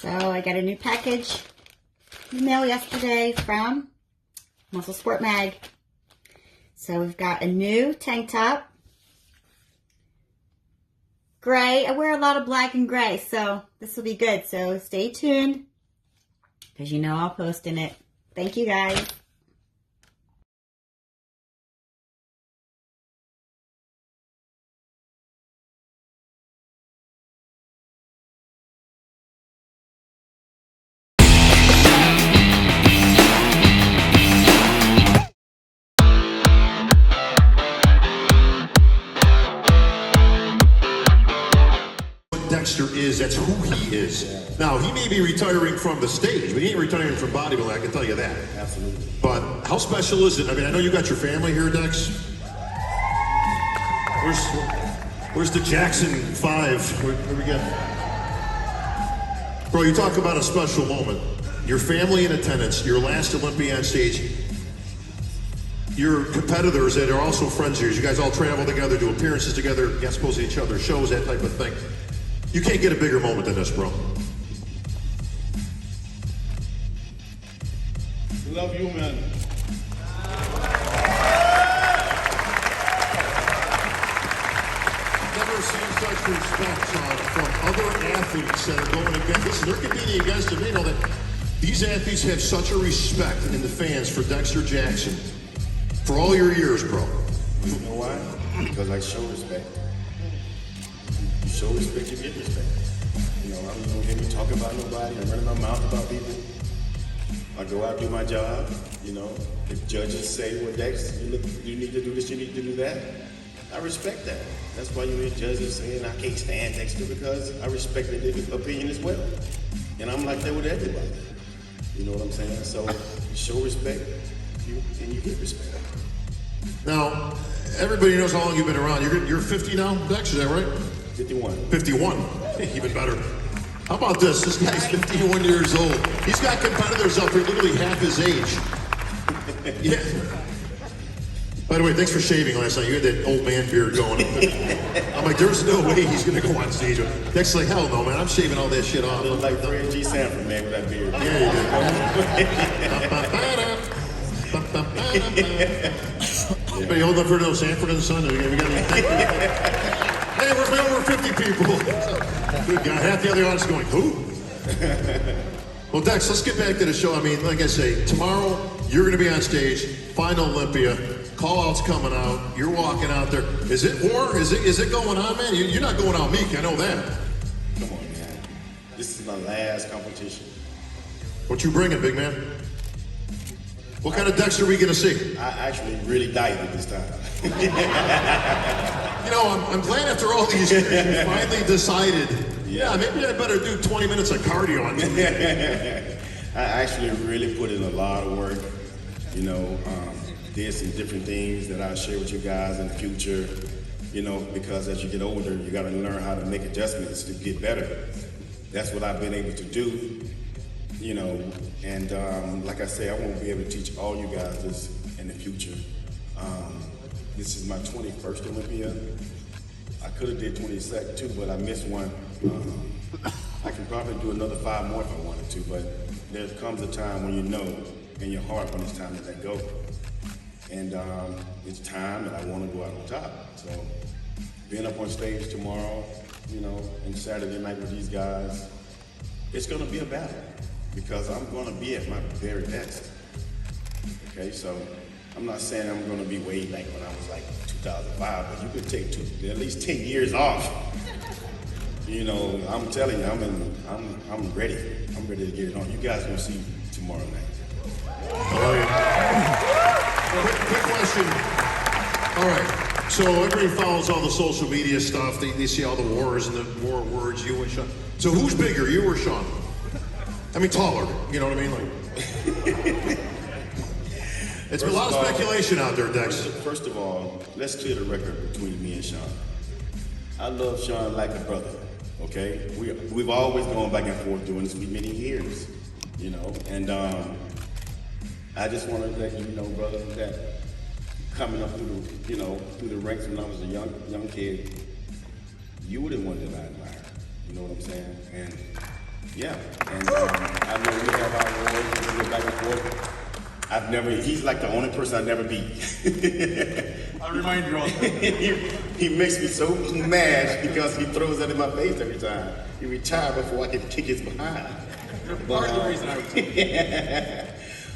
So I got a new package email yesterday from MuscleSport Mag. So we've got a new tank top. Gray. I wear a lot of black and gray, so this will be good. So stay tuned, because you know I'll post in it. Thank you guys. Dexter is, that's who he is. Now, he may be retiring from the stage, but he ain't retiring from bodybuilding, I can tell you that. Absolutely. But how special is it? I mean, I know you got your family here, Dex. Where's the Jackson 5? Where we got? Bro, you talk about a special moment. Your family in attendance, your last Olympia on stage, your competitors that are also friends of yours, you guys all travel together, do appearances together, guest post each other's shows, that type of thing. You can't get a bigger moment than this, bro. Love you, man. Never seen such respect, Sean, from other athletes that are going against. Listen, they're competing against him. You know that these athletes have such a respect in the fans for Dexter Jackson for all your years, bro. You know why? Because I show respect. You show respect, you get respect. You know, I don't hear me talk about nobody. I'm running my mouth about people. I go out, do my job. You know, if judges say, well, Dex, you need to do this, you need to do that, I respect that. That's why you hear judges saying I can't stand Dexter, because I respect their opinion as well. And I'm like that with everybody. You know what I'm saying? So you show respect, and you get respect. Now, everybody knows how long you've been around. You're 50 now, Dex, is that right? 51. 51, even better. How about this? This guy's 51 years old. He's got competitors up here literally half his age. Yeah. By the way, thanks for shaving last night. You had that old man beard going. I'm like, there's no way he's going to go on stage. Dex's like, hell no, man. I'm shaving all that shit off. I look like Fred G. Sanford, man, with that beard. Yeah, you do. Anybody holding up for those Sanford in the sun? We got anything? Hey, we're over 50 people. Good guy. Half the other audience going, who? Well, Dex, let's get back to the show. I mean, like I say, tomorrow you're going to be on stage, final Olympia. Call-out's coming out. You're walking out there. Is it war? Is it going on, man? You're not going out meek. I know that. Come on, man. This is my last competition. What you bringing, big man? What kind of Dexter are we going to see? I actually really dieted this time. You know, I'm glad after all these years you finally decided, yeah, maybe I better do 20 minutes of cardio on Tuesday. I actually really put in a lot of work, you know, did some different things that I'll share with you guys in the future, you know, because as you get older, you got to learn how to make adjustments to get better. That's what I've been able to do, you know, and like I say, I won't be able to teach all you guys this in the future. This is my 21st Olympia. I could have did 22nd too, but I missed one. I can probably do another 5 more if I wanted to, but there comes a time when you know in your heart when it's time to let go. And it's time that I want to go out on top. So being up on stage tomorrow, you know, and Saturday night with these guys, it's gonna be a battle because I'm gonna be at my very best. Okay, so I'm not saying I'm gonna be way back when I was like 2005, but you could take at least 10 years off. You know, I'm telling you, I'm ready. I'm ready to get it on. You guys gonna see tomorrow night. Oh, yeah. Quick question. All right. So everybody follows all the social media stuff. They see all the wars and the war words, you and Sean. So who's bigger, you or Sean? I mean, taller. You know what I mean? Like. It's been a lot of speculation out there, Dex. First of all, let's clear the record between me and Sean. I love Sean like a brother, okay? We've always gone back and forth doing this for many years, you know? And I just want to let you know, brother, that coming up through the ranks when I was a young kid, you were the one that I admired. You know what I'm saying? And Yeah, and I know we have our awards and we go back and forth. He's like the only person I never beat. I'll remind you all. He makes me so mad because he throws that in my face every time. He retired before I could kick his behind. Part of the reason I retired.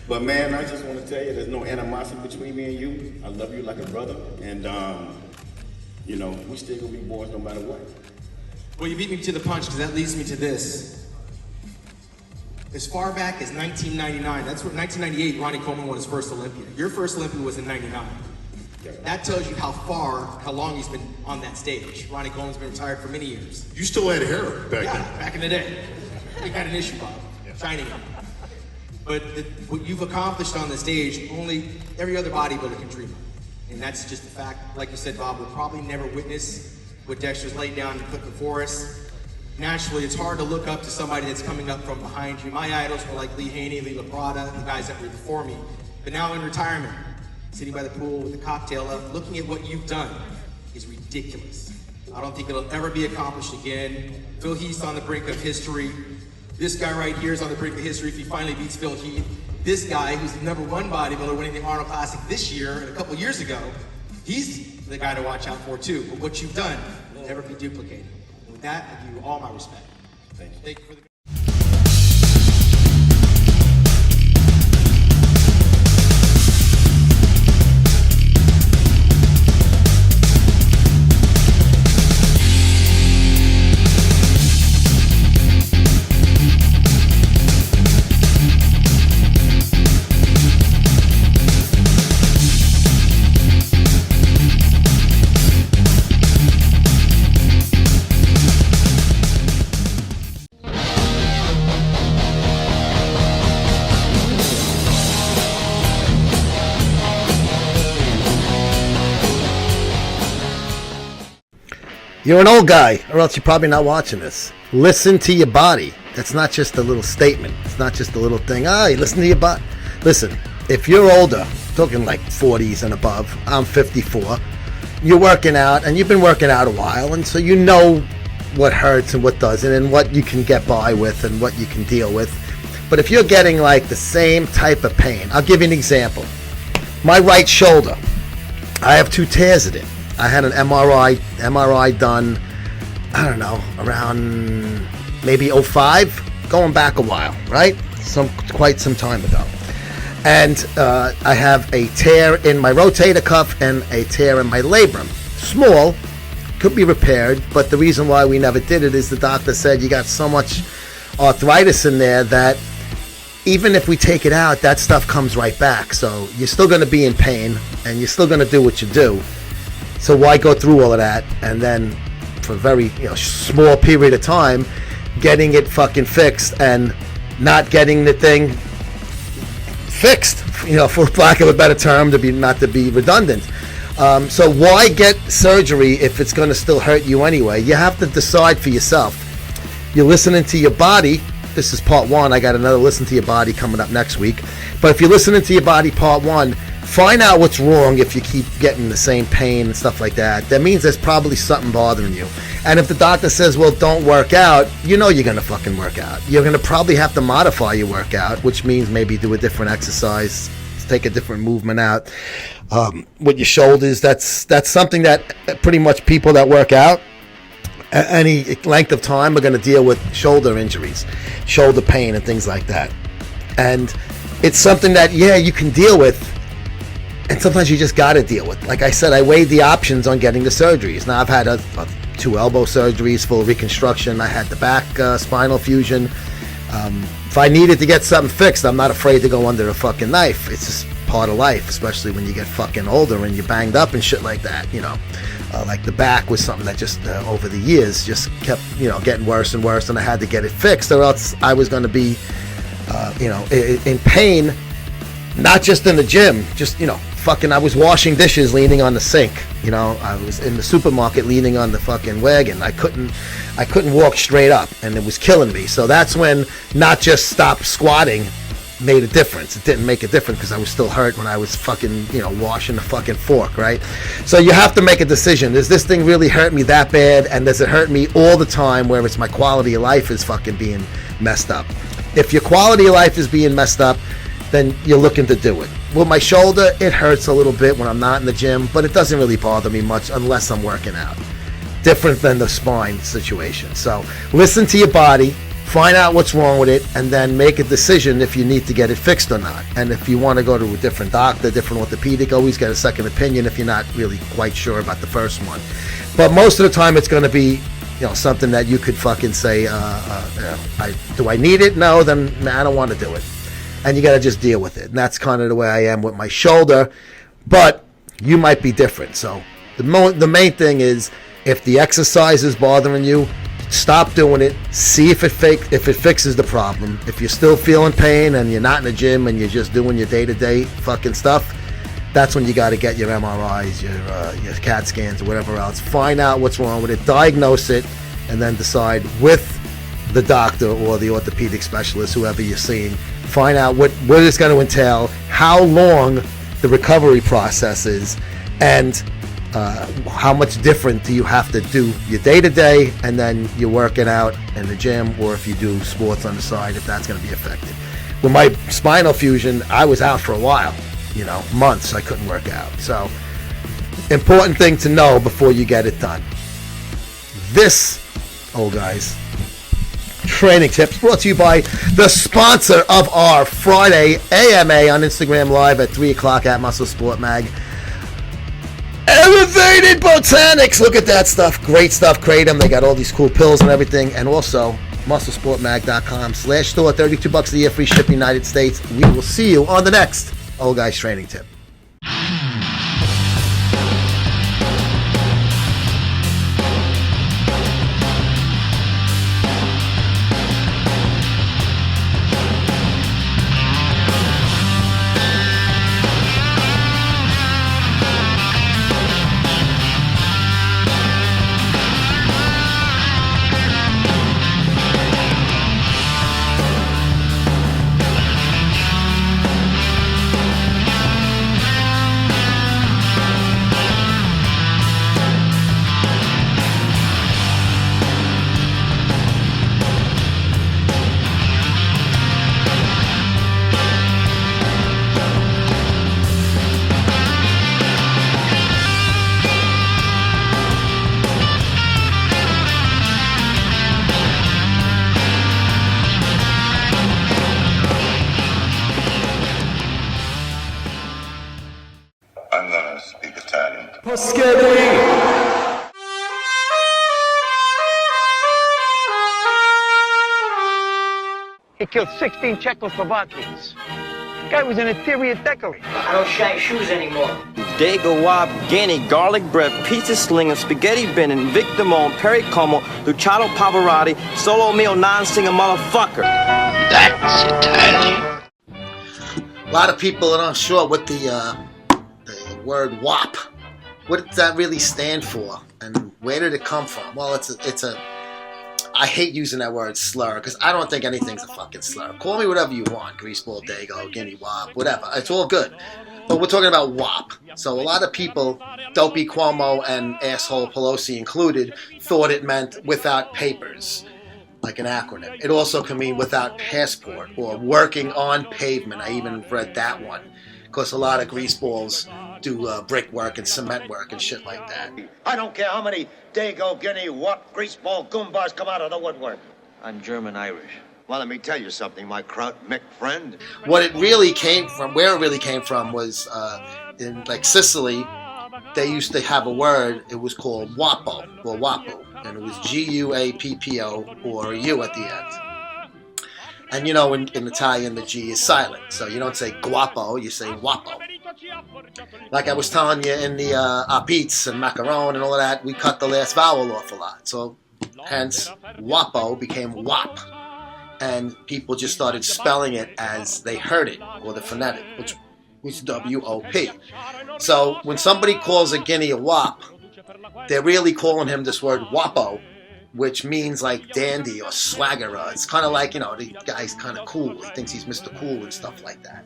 But man, I just want to tell you, there's no animosity between me and you. I love you like a brother, and you know, we still gonna be boys no matter what. Well, you beat me to the punch because that leads me to this. As far back as 1999, that's what 1998, Ronnie Coleman won his first Olympia. Your first Olympia was in 99. That tells you how long he's been on that stage. Ronnie Coleman's been retired for many years. You still had hair back Yeah, then. back in the day. We had an issue, Bob. Shining up. But what you've accomplished on the stage, only every other bodybuilder can dream of. And that's just a fact. Like you said, Bob, we'll probably never witness what Dexter's laid down and put before us. Naturally, it's hard to look up to somebody that's coming up from behind you. My idols were like Lee Haney, Lee LaPrada, the guys that were before me. But now in retirement, sitting by the pool with a cocktail up, looking at what you've done is ridiculous. I don't think it'll ever be accomplished again. Phil Heath's on the brink of history. This guy right here is on the brink of history if he finally beats Phil Heath. This guy, who's the #1 bodybuilder winning the Arnold Classic this year and a couple years ago, he's the guy to watch out for too. But what you've done will never be duplicated. With that, I give you all my respect. Thank you. Thank you for the You're an old guy, or else you're probably not watching this. Listen to your body. That's not just a little statement. It's not just a little thing. You listen to your body. Listen, if you're older, talking like 40s and above, I'm 54, you're working out, and you've been working out a while, and so you know what hurts and what doesn't, and what you can get by with and what you can deal with. But if you're getting like the same type of pain, I'll give you an example. My right shoulder, I have 2 tears in it. I had an MRI done, I don't know, around maybe 05, going back a while, right? Quite some time ago. And I have a tear in my rotator cuff and a tear in my labrum. Small, could be repaired, but the reason why we never did it is the doctor said you got so much arthritis in there that even if we take it out, that stuff comes right back. So you're still going to be in pain, and you're still going to do what you do. So why go through all of that and then for a very small period of time getting it fucking fixed and not getting the thing fixed, for lack of a better term, not to be redundant. So why get surgery if it's going to still hurt you anyway? You have to decide for yourself. You're listening to your body. This is part 1. I got another Listen to Your Body coming up next week. But if you're listening to your body part 1, find out what's wrong if you keep getting the same pain and stuff like that. That means there's probably something bothering you. And if the doctor says, well, don't work out, you're going to fucking work out. You're going to probably have to modify your workout, which means maybe do a different exercise, take a different movement out. With your shoulders, that's something that pretty much people that work out any length of time are going to deal with shoulder injuries, shoulder pain and things like that. And it's something that, you can deal with. And sometimes you just got to deal with. Like I said, I weighed the options on getting the surgeries. Now I've had 2 elbow surgeries, full reconstruction. I had the back spinal fusion. If I needed to get something fixed, I'm not afraid to go under a fucking knife. It's just part of life, especially when you get fucking older and you're banged up and shit like that. Like the back was something that just over the years just kept getting worse and worse, and I had to get it fixed, or else I was going to be in pain. Not just in the gym, just, I was washing dishes leaning on the sink. I was in the supermarket leaning on the fucking wagon. I couldn't walk straight up, and it was killing me. So that's when not just stop squatting made a difference. It didn't make a difference because I was still hurt when I was fucking, washing the fucking fork, right? So you have to make a decision. Does this thing really hurt me that bad? And does it hurt me all the time where it's my quality of life is fucking being messed up. If your quality of life is being messed up, then you're looking to do it. With my shoulder, it hurts a little bit when I'm not in the gym, but it doesn't really bother me much unless I'm working out. Different than the spine situation. So listen to your body, find out what's wrong with it, and then make a decision if you need to get it fixed or not. And if you want to go to a different doctor, different orthopedic, always get a second opinion if you're not really quite sure about the first one. But most of the time it's going to be, something that you could fucking say, do I need it? No, then I don't want to do it. And you got to just deal with it. And that's kind of the way I am with my shoulder. But you might be different. So the main thing is, if the exercise is bothering you, stop doing it. See if it fixes the problem. If you're still feeling pain and you're not in the gym and you're just doing your day-to-day fucking stuff, that's when you got to get your MRIs, your CAT scans, or whatever else. Find out what's wrong with it, diagnose it, and then decide with the doctor or the orthopedic specialist, whoever you're seeing, find out what it's going to entail, how long the recovery process is, and how much different do you have to do your day-to-day, and then you're working out in the gym, or if you do sports on the side, if that's going to be affected. With my spinal fusion, I was out for a while, months. I couldn't work out. So, important thing to know before you get it done. This, guys, training tips brought to you by the sponsor of our Friday AMA on Instagram Live at 3 o'clock at MuscleSport Mag. Elevated Botanics. Look at that stuff. Great stuff. Kratom. They got all these cool pills and everything. And also, MuscleSportMag.com/store. $32 a year, free shipping, United States. We will see you on the next Old Guys Training Tip. I'm gonna speak Italian. He killed 16 Czechoslovakians. The guy was an interior decorator. I don't shine shoes anymore. Dago WOP, Guinea, garlic bread, pizza slinger, spaghetti bending, Victor Mon, Perry Como, Luciano Pavarotti, solo meal, non-singer motherfucker. That's Italian. A lot of people are not sure what the word WOP, what does that really stand for, and where did it come from? Well, it's a I hate using that word slur, because I don't think anything's a fucking slur. Call me whatever you want, Greaseball, Dago, Guinea, WOP, whatever. It's all good. But we're talking about WOP. So a lot of people, Dopey Cuomo and asshole Pelosi included, thought it meant without papers, like an acronym. It also can mean without passport or working on pavement. I even read that one, because a lot of greaseballs do brickwork and cement work and shit like that. I don't care how many Dago, Guinea, WOP, greaseball, goombas come out of the woodwork. I'm German-Irish. Well, let me tell you something, my Kraut Mick friend. What it really came from, where it really came from, was in like Sicily. They used to have a word. It was called WAPO or WAPO, and it was GUAPPO or a U at the end. And in Italian, the G is silent, so you don't say guapo, you say WAPO. Like I was telling you in the pizza and macaron and all of that, we cut the last vowel off a lot. So hence WAPO became WOP. And people just started spelling it as they heard it, or the phonetic, which was WOP. So when somebody calls a guinea a WOP, they're really calling him this word WAPO, which means like dandy or swaggerer. It's kind of like, the guy's kind of cool. He thinks he's Mr. Cool and stuff like that.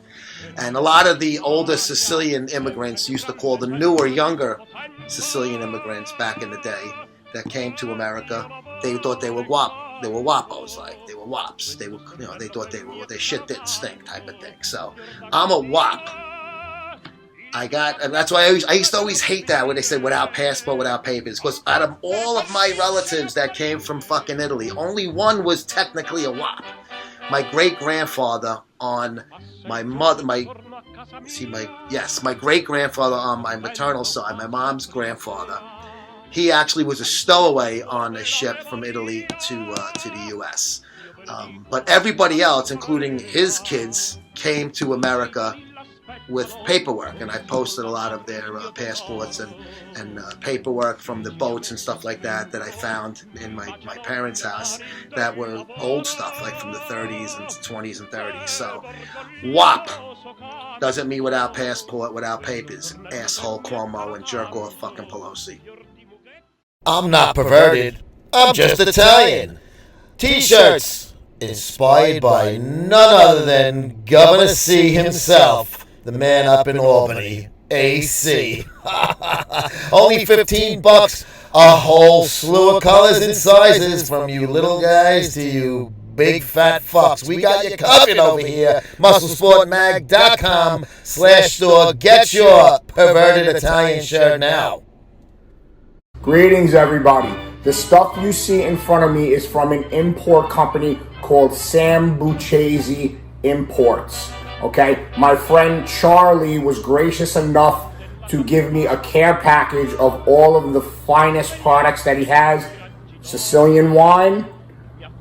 And a lot of the older Sicilian immigrants used to call the newer, younger Sicilian immigrants back in the day that came to America, they thought they were guap. WAPOs, like they were WOPs. They were, they thought their shit didn't stink, type of thing. So I'm a WOP. And that's why I used to always hate that when they said without passport, without papers, because out of all of my relatives that came from fucking Italy, only one was technically a WOP. My great-grandfather on my great-grandfather on my maternal side, my mom's grandfather, he actually was a stowaway on a ship from Italy to the U.S. But everybody else, including his kids, came to America with paperwork, and I posted a lot of their passports and paperwork from the boats and stuff like that I found in my parents' house that were old stuff, like from the 30s and 20s and 30s. So, WOP doesn't mean without passport, without papers. Asshole Cuomo and jerk off fucking Pelosi. I'm not perverted. I'm just Italian. T-shirts inspired by none other than Governor C himself. The man up in Albany, AC. Only $15, a whole slew of colors and sizes, from you little guys to you big fat fucks. We got you covered over here. MuscleSportMag.com/store. Get your perverted Italian shirt now. Greetings, everybody. The stuff you see in front of me is from an import company called Sam Buchesi Imports. Okay, my friend Charlie was gracious enough to give me a care package of all of the finest products that he has. Sicilian wine,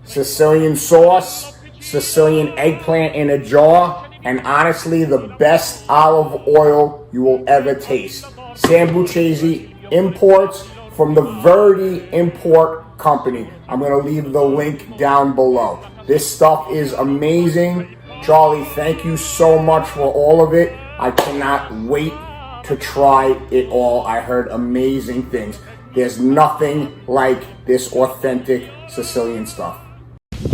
Sicilian sauce, Sicilian eggplant in a jar, and honestly, the best olive oil you will ever taste. Sam Buchesi Imports from the Verdi Import Company. I'm going to leave the link down below. This stuff is amazing. Charlie, thank you so much for all of it. I cannot wait to try it all. I heard amazing things. There's nothing like this authentic Sicilian stuff.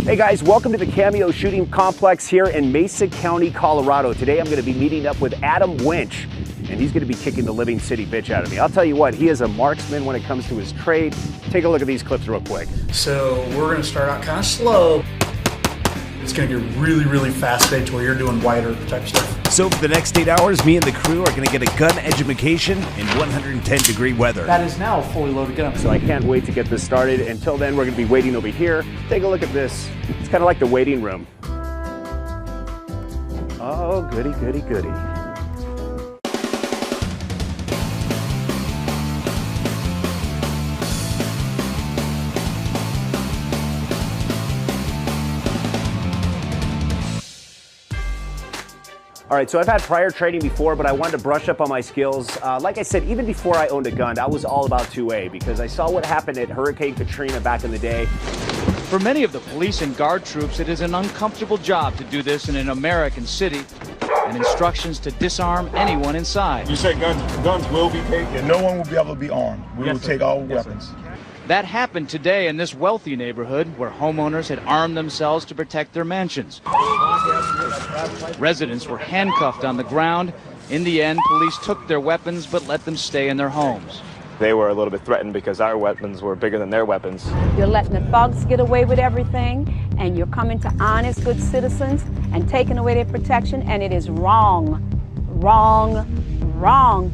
Hey guys, welcome to the Cameo Shooting Complex here in Mesa County, Colorado. Today I'm going to be meeting up with Adam Winch, and he's going to be kicking the living city bitch out of me. I'll tell you what, he is a marksman when it comes to his trade. Take a look at these clips real quick. So we're going to start out kind of slow. It's going to get really, really fast to where you're doing wider type stuff. So for the next 8 hours, me and the crew are going to get a gun education in 110-degree weather. That is now a fully loaded gun. So I can't wait to get this started. Until then, we're going to be waiting over here. Take a look at this. It's kind of like the waiting room. Oh, goody, goody, goody. All right, so I've had prior training before, but I wanted to brush up on my skills. Like I said, even before I owned a gun, I was all about 2A because I saw what happened at Hurricane Katrina back in the day. For many of the police and guard troops, it is an uncomfortable job to do this in an American city, and instructions to disarm anyone inside. You say guns will be taken? No one will be able to be armed. We will take all weapons. That happened today in this wealthy neighborhood where homeowners had armed themselves to protect their mansions. Residents were handcuffed on the ground. In the end, police took their weapons but let them stay in their homes. They were a little bit threatened because our weapons were bigger than their weapons. You're letting the thugs get away with everything, and you're coming to honest, good citizens and taking away their protection, and it is wrong. Wrong. Wrong.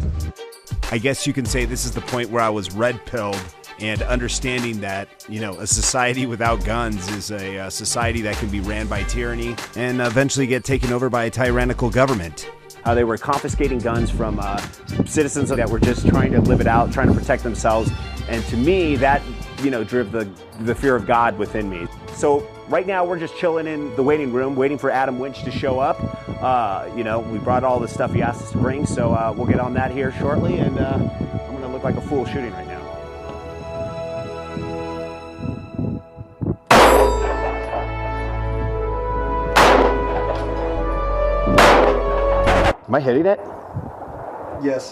I guess you can say this is the point where I was red-pilled and understanding that, you know, a society without guns is a society that can be ran by tyranny and eventually get taken over by a tyrannical government. They were confiscating guns from citizens that were just trying to live it out, trying to protect themselves. And to me, that, you know, drove the fear of God within me. So right now we're just chilling in the waiting room, waiting for Adam Winch to show up. You know, we brought all the stuff he asked us to bring, so we'll get on that here shortly, and I'm going to look like a fool shooting right now. Am I hitting it? Yes.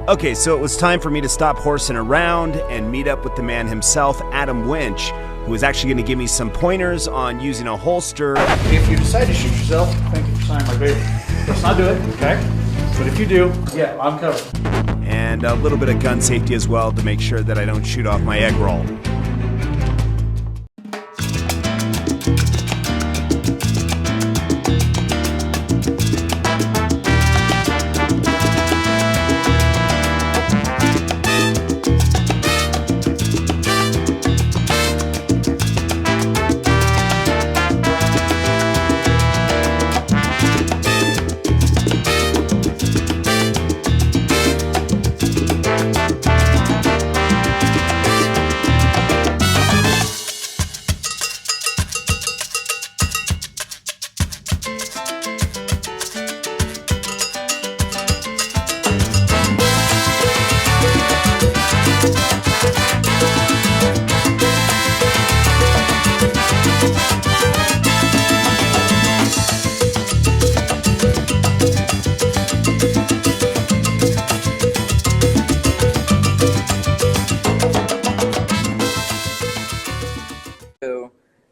Okay, so it was time for me to stop horsing around and meet up with the man himself, Adam Winch, who is actually going to give me some pointers on using a holster. If you decide to shoot yourself, thank you for signing my paper. Let's not do it, okay? But if you do, yeah, I'm covered. and a little bit of gun safety as well to make sure that I don't shoot off my egg roll.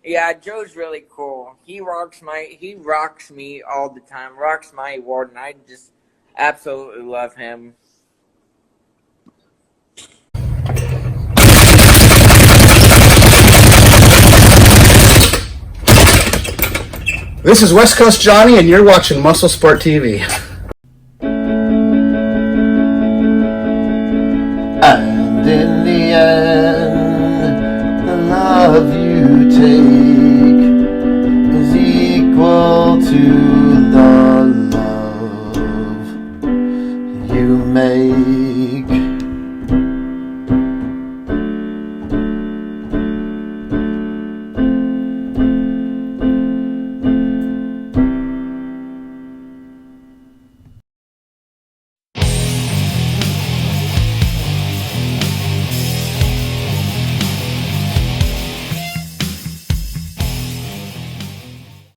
Yeah, Joe's really cool. He rocks me all the time, rocks my award, and I just absolutely love him. This is West Coast Johnny, and you're watching MuscleSport TV. And in the end, the love you take is equal to